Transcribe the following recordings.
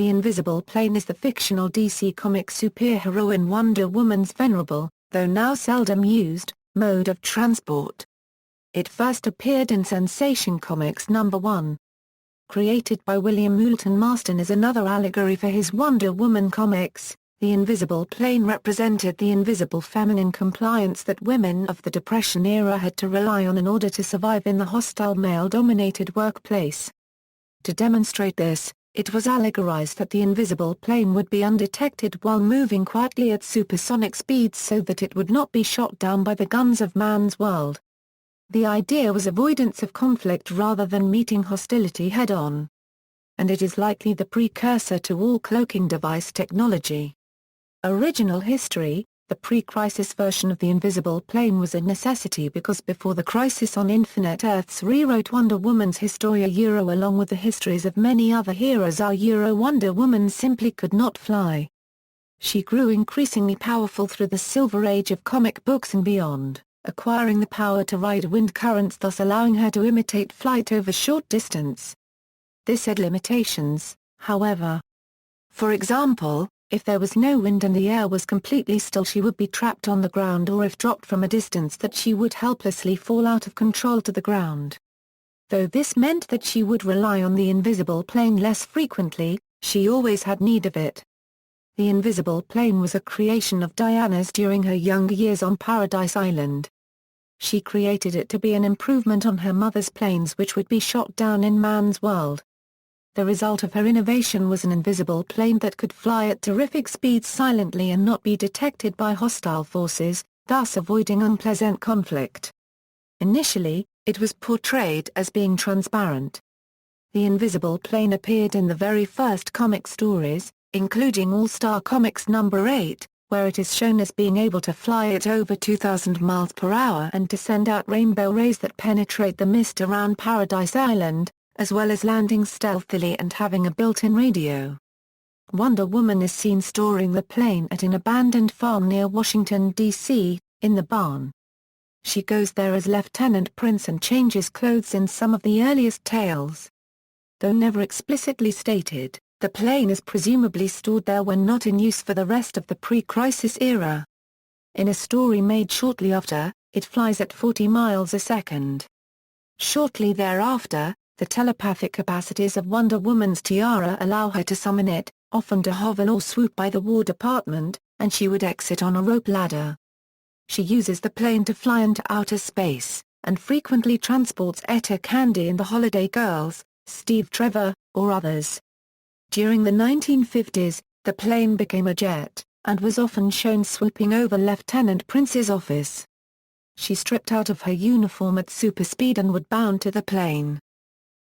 The invisible plane is the fictional DC comic superheroine Wonder Woman's venerable, though now seldom used, mode of transport. It first appeared in Sensation Comics #1. Created by William Moulton Marston as another allegory for his Wonder Woman comics, the invisible plane represented the invisible feminine compliance that women of the Depression era had to rely on in order to survive in the hostile male-dominated workplace. To demonstrate this, it was allegorized that the invisible plane would be undetected while moving quietly at supersonic speeds so that it would not be shot down by the guns of man's world. The idea was avoidance of conflict rather than meeting hostility head-on. And it is likely the precursor to all cloaking device technology. Original history: the pre-crisis version of the invisible plane was a necessity because before the Crisis on Infinite Earths rewrote Wonder Woman's Historia along with the histories of many other heroes Wonder Woman simply could not fly. She grew increasingly powerful through the Silver Age of comic books and beyond, acquiring the power to ride wind currents, thus allowing her to imitate flight over short distance. This had limitations, however. For example, if there was no wind and the air was completely still, she would be trapped on the ground, or if dropped from a distance that she would helplessly fall out of control to the ground. Though this meant that she would rely on the invisible plane less frequently, she always had need of it. The invisible plane was a creation of Diana's during her younger years on Paradise Island. She created it to be an improvement on her mother's planes, which would be shot down in man's world. The result of her innovation was an invisible plane that could fly at terrific speeds silently and not be detected by hostile forces, thus avoiding unpleasant conflict. Initially, it was portrayed as being transparent. The invisible plane appeared in the very first comic stories, including All-Star Comics #8, where it is shown as being able to fly at over 2,000 miles per hour and to send out rainbow rays that penetrate the mist around Paradise Island, as well as landing stealthily and having a built-in radio. Wonder Woman is seen storing the plane at an abandoned farm near Washington, D.C., in the barn. She goes there as Lieutenant Prince and changes clothes in some of the earliest tales. Though never explicitly stated, the plane is presumably stored there when not in use for the rest of the pre-crisis era. In a story made shortly after, it flies at 40 miles a second. Shortly thereafter, the telepathic capacities of Wonder Woman's tiara allow her to summon it, often to hover or swoop by the War Department, and she would exit on a rope ladder. She uses the plane to fly into outer space, and frequently transports Etta Candy and the Holiday Girls, Steve Trevor, or others. During the 1950s, the plane became a jet, and was often shown swooping over Lieutenant Prince's office. She stripped out of her uniform at super speed and would bound to the plane.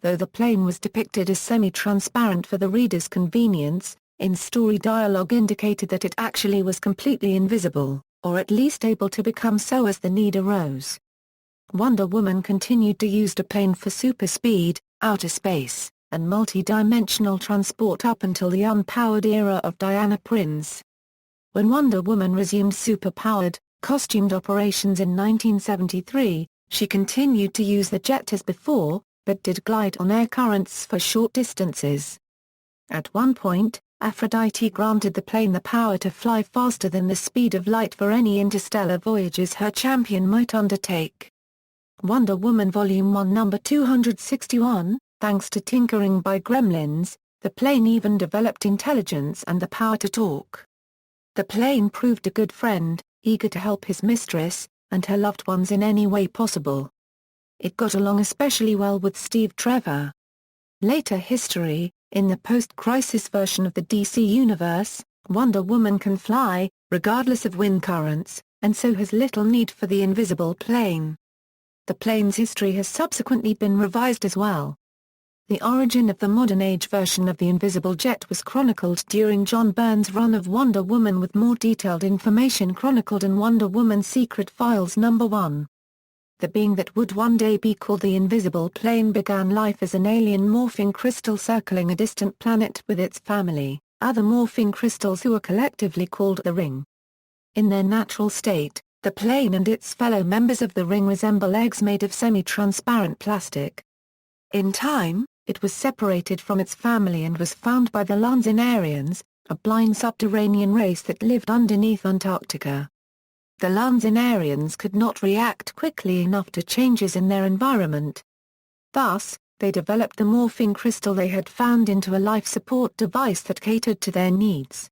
Though the plane was depicted as semi-transparent for the reader's convenience, in-story dialogue indicated that it actually was completely invisible, or at least able to become so as the need arose. Wonder Woman continued to use the plane for super speed, outer space, and multi-dimensional transport up until the unpowered era of Diana Prince. When Wonder Woman resumed super-powered, costumed operations in 1973, she continued to use the jet as before, but did glide on air currents for short distances. At one point, Aphrodite granted the plane the power to fly faster than the speed of light for any interstellar voyages her champion might undertake. Wonder Woman Volume 1 number 261, thanks to tinkering by gremlins, the plane even developed intelligence and the power to talk. The plane proved a good friend, eager to help his mistress, and her loved ones in any way possible. It got along especially well with Steve Trevor. Later history: in the post-crisis version of the DC Universe, Wonder Woman can fly, regardless of wind currents, and so has little need for the invisible plane. The plane's history has subsequently been revised as well. The origin of the modern-age version of the invisible jet was chronicled during John Byrne's run of Wonder Woman, with more detailed information chronicled in Wonder Woman Secret Files #1. The being that would one day be called the invisible plane began life as an alien morphing crystal circling a distant planet with its family, other morphing crystals who are collectively called the Ring. In their natural state, the plane and its fellow members of the Ring resemble eggs made of semi-transparent plastic. In time, It was separated from its family and was found by the Lanzinarians, a blind subterranean race that lived underneath Antarctica. The Lanzinarians could not react quickly enough to changes in their environment. Thus, they developed the morphing crystal they had found into a life support device that catered to their needs.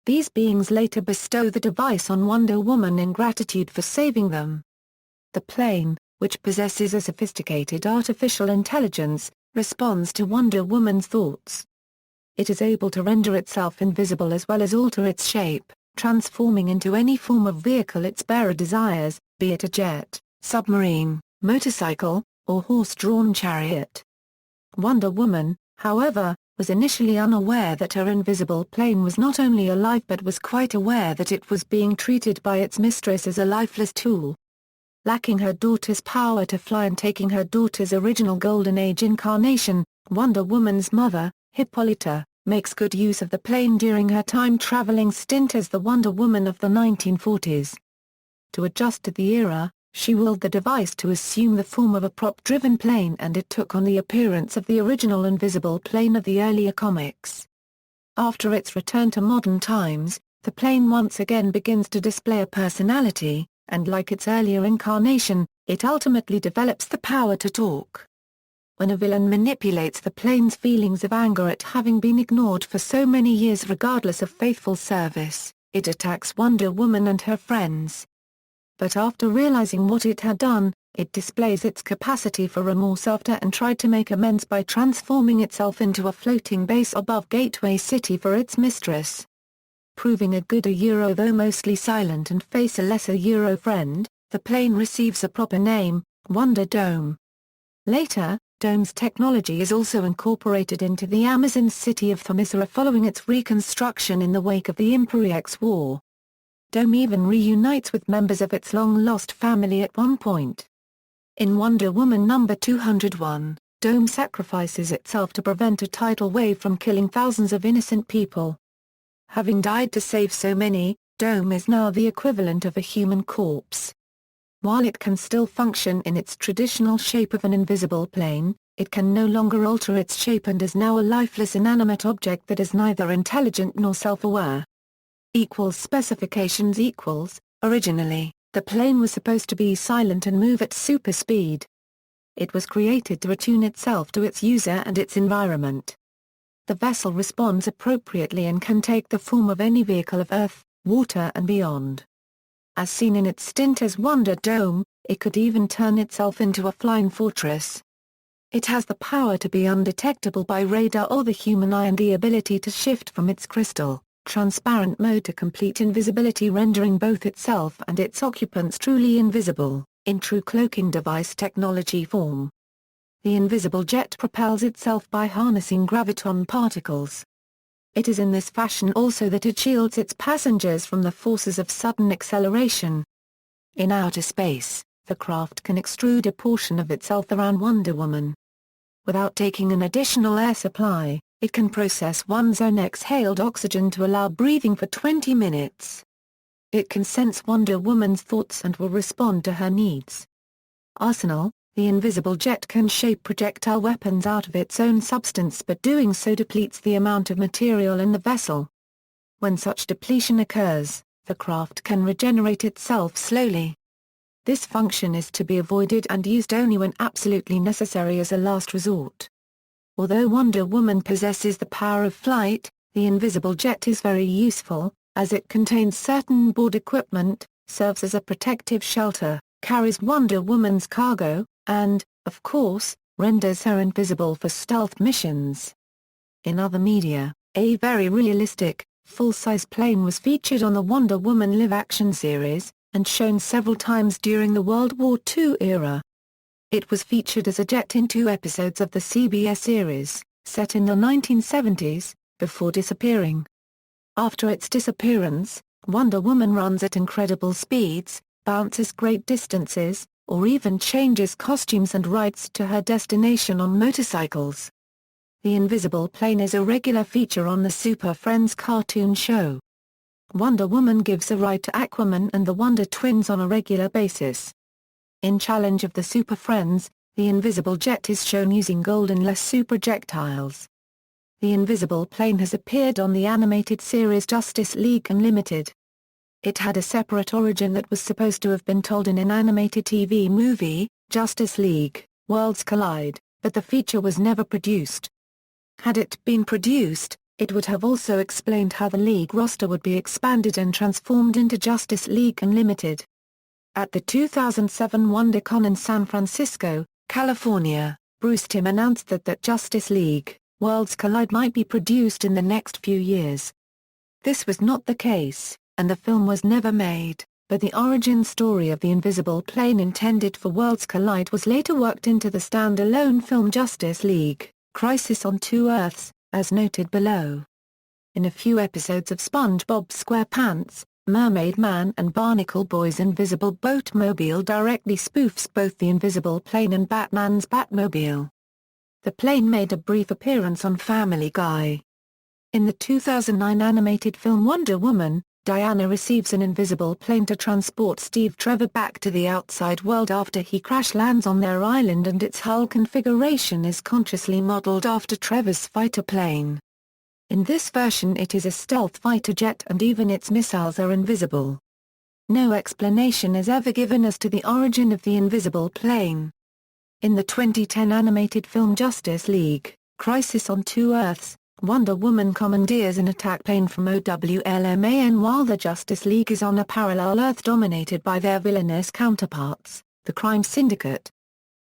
These beings later bestow the device on Wonder Woman in gratitude for saving them. The plane, which possesses a sophisticated artificial intelligence, responds to Wonder Woman's thoughts. It is able to render itself invisible as well as alter its shape, transforming into any form of vehicle its bearer desires, be it a jet, submarine, motorcycle, or horse-drawn chariot. Wonder Woman, however, was initially unaware that her invisible plane was not only alive but was quite aware that it was being treated by its mistress as a lifeless tool. Lacking her daughter's power to fly and taking her daughter's original Golden Age incarnation, Wonder Woman's mother, Hippolyta, makes good use of the plane during her time-traveling stint as the Wonder Woman of the 1940s. To adjust to the era, she willed the device to assume the form of a prop-driven plane and it took on the appearance of the original invisible plane of the earlier comics. After its return to modern times, the plane once again begins to display a personality, and like its earlier incarnation, it ultimately develops the power to talk. When a villain manipulates the plane's feelings of anger at having been ignored for so many years regardless of faithful service, it attacks Wonder Woman and her friends. But after realizing what it had done, it displays its capacity for remorse after and tried to make amends by transforming itself into a floating base above Gateway City for its mistress. Proving a good though mostly silent and face a lesser friend, the plane receives a proper name, Wonder Dome. Later, Dome's technology is also incorporated into the Amazon city of Themyscira following its reconstruction in the wake of the Imperiex War. Dome even reunites with members of its long-lost family at one point. In Wonder Woman number 201, Dome sacrifices itself to prevent a tidal wave from killing thousands of innocent people. Having died to save so many, Dome is now the equivalent of a human corpse. While it can still function in its traditional shape of an invisible plane, it can no longer alter its shape and is now a lifeless inanimate object that is neither intelligent nor self-aware. Specifications Originally, the plane was supposed to be silent and move at super speed. It was created to attune itself to its user and its environment. The vessel responds appropriately and can take the form of any vehicle of Earth, water and beyond. As seen in its stint as Wonder Dome, it could even turn itself into a flying fortress. It has the power to be undetectable by radar or the human eye and the ability to shift from its crystal, transparent mode to complete invisibility, rendering both itself and its occupants truly invisible, in true cloaking device technology form. The invisible jet propels itself by harnessing graviton particles. It is in this fashion also that it shields its passengers from the forces of sudden acceleration. In outer space, the craft can extrude a portion of itself around Wonder Woman. Without taking an additional air supply, it can process one's own exhaled oxygen to allow breathing for 20 minutes. It can sense Wonder Woman's thoughts and will respond to her needs. Arsenal: the invisible jet can shape projectile weapons out of its own substance, but doing so depletes the amount of material in the vessel. When such depletion occurs, the craft can regenerate itself slowly. This function is to be avoided and used only when absolutely necessary as a last resort. Although Wonder Woman possesses the power of flight, the invisible jet is very useful, as it contains certain board equipment, serves as a protective shelter, carries Wonder Woman's cargo, and, of course, renders her invisible for stealth missions. In other media, a very realistic, full-size plane was featured on the Wonder Woman live-action series, and shown several times during the World War II era. It was featured as a jet in 2 episodes of the CBS series, set in the 1970s, before disappearing. After its disappearance, Wonder Woman runs at incredible speeds, bounces great distances, or even changes costumes and rides to her destination on motorcycles. The invisible plane is a regular feature on the Super Friends cartoon show. Wonder Woman gives a ride to Aquaman and the Wonder Twins on a regular basis. In Challenge of the Super Friends, The invisible jet is shown using golden-less superjectiles. The invisible plane has appeared on the animated series Justice League Unlimited. It had a separate origin that was supposed to have been told in an animated TV movie, Justice League, Worlds Collide, but the feature was never produced. Had it been produced, it would have also explained how the League roster would be expanded and transformed into Justice League Unlimited. At the 2007 WonderCon in San Francisco, California, Bruce Timm announced that Justice League, Worlds Collide might be produced in the next few years. This was not the case, and the film was never made, but the origin story of the invisible plane intended for Worlds Collide was later worked into the stand-alone film Justice League, Crisis on Two Earths, as noted below. In a few episodes of SpongeBob SquarePants, Mermaid Man and Barnacle Boy's Invisible Boatmobile directly spoofs both the invisible plane and Batman's Batmobile. The plane made a brief appearance on Family Guy. In the 2009 animated film Wonder Woman, Diana receives an invisible plane to transport Steve Trevor back to the outside world after he crash-lands on their island, and its hull configuration is consciously modeled after Trevor's fighter plane. In this version it is a stealth fighter jet and even its missiles are invisible. No explanation is ever given as to the origin of the invisible plane. In the 2010 animated film Justice League, Crisis on Two Earths, Wonder Woman commandeers an attack plane from OWLMAN while the Justice League is on a parallel Earth dominated by their villainous counterparts, the Crime Syndicate.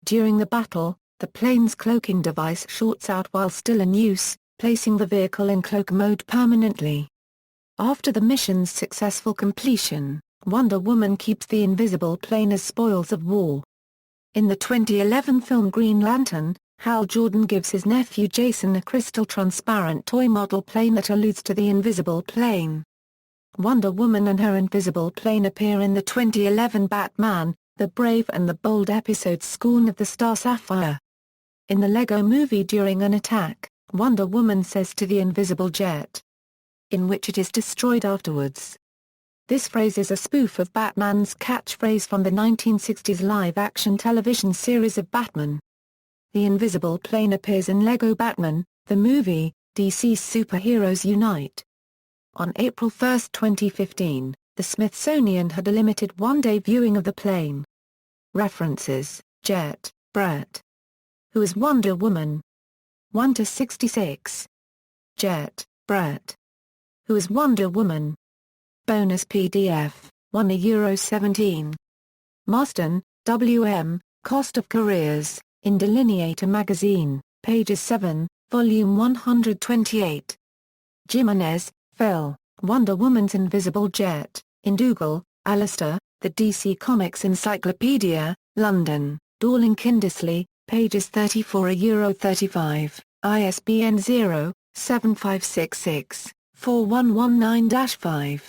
During the battle, the plane's cloaking device shorts out while still in use, placing the vehicle in cloak mode permanently. After the mission's successful completion, Wonder Woman keeps the invisible plane as spoils of war. In the 2011 film Green Lantern, Hal Jordan gives his nephew Jason a crystal transparent toy model plane that alludes to the invisible plane. Wonder Woman and her invisible plane appear in the 2011 Batman, The Brave and the Bold episode Scorn of the Star Sapphire. In the Lego Movie during an attack, Wonder Woman says to the invisible jet, in which it is destroyed afterwards. This phrase is a spoof of Batman's catchphrase from the 1960s live-action television series of Batman. The invisible plane appears in Lego Batman, the movie, DC's Superheroes Unite. On April 1, 2015, the Smithsonian had a limited one-day viewing of the plane. References: Jet, Brett. Who is Wonder Woman? 1-66. Jet, Brett. Who is Wonder Woman? Bonus PDF, €1.17. Marston, W.M., Cost of Careers, in Delineator Magazine, pages 7, volume 128. Jimenez, Phil, Wonder Woman's Invisible Jet, in Dougal, Alistair, The DC Comics Encyclopedia, London, Dorling Kindersley, pages 34 €35, ISBN 0-7566-4119-5.